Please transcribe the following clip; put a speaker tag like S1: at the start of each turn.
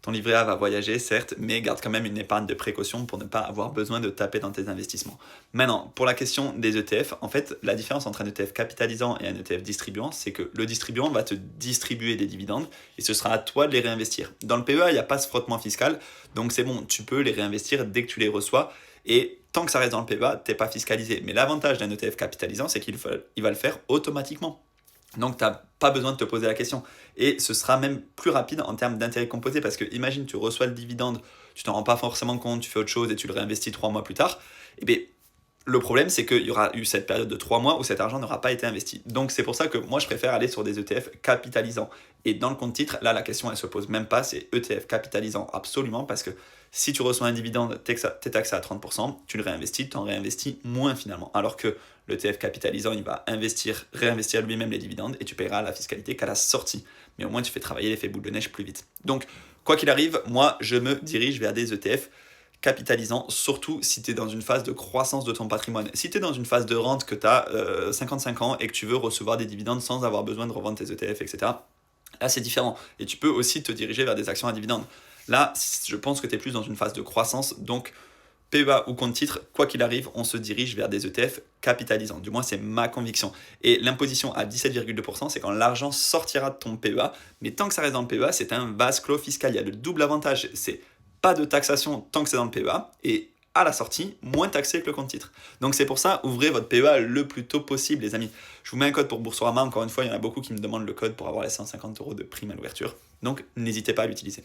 S1: ton livret A va voyager, certes, mais garde quand même une épargne de précaution pour ne pas avoir besoin de taper dans tes investissements. Maintenant, pour la question des ETF, en fait, la différence entre un ETF capitalisant et un ETF distribuant, c'est que le distribuant va te distribuer des dividendes et ce sera à toi de les réinvestir. Dans le PEA, il n'y a pas ce frottement fiscal, donc c'est bon, tu peux les réinvestir dès que tu les reçois et tant que ça reste dans le PEA, tu n'es pas fiscalisé. Mais l'avantage d'un ETF capitalisant, c'est qu'il va le faire automatiquement. Donc, tu n'as pas besoin de te poser la question. Et ce sera même plus rapide en termes d'intérêt composé parce que imagine, tu reçois le dividende, tu t'en rends pas forcément compte, tu fais autre chose et tu le réinvestis 3 mois plus tard. Et bien, le problème, c'est qu'il y aura eu cette période de 3 mois où cet argent n'aura pas été investi. Donc, c'est pour ça que moi, je préfère aller sur des ETF capitalisants. Et dans le compte titre, là, la question, elle se pose même pas, c'est ETF capitalisant absolument parce que si tu reçois un dividende, tu es taxé à 30%, tu le réinvestis, tu en réinvestis moins finalement. Alors que l'ETF capitalisant, il va réinvestir lui-même les dividendes et tu paieras la fiscalité qu'à la sortie. Mais au moins, tu fais travailler l'effet boule de neige plus vite. Donc, quoi qu'il arrive, moi, je me dirige vers des ETF capitalisants, surtout si tu es dans une phase de croissance de ton patrimoine. Si tu es dans une phase de rente que tu as 55 ans et que tu veux recevoir des dividendes sans avoir besoin de revendre tes ETF, etc., là, c'est différent. Et tu peux aussi te diriger vers des actions à dividendes. Là, je pense que tu es plus dans une phase de croissance, donc PEA ou compte titre, quoi qu'il arrive, on se dirige vers des ETF capitalisants. Du moins, c'est ma conviction. Et l'imposition à 17,2%, c'est quand l'argent sortira de ton PEA. Mais tant que ça reste dans le PEA, c'est un vase clos fiscal. Il y a le double avantage. C'est pas de taxation tant que c'est dans le PEA. Et à la sortie, moins taxé que le compte titre. Donc c'est pour ça, ouvrez votre PEA le plus tôt possible, les amis. Je vous mets un code pour Boursorama. Encore une fois, il y en a beaucoup qui me demandent le code pour avoir les 150 € de prime à l'ouverture. Donc n'hésitez pas à l'utiliser.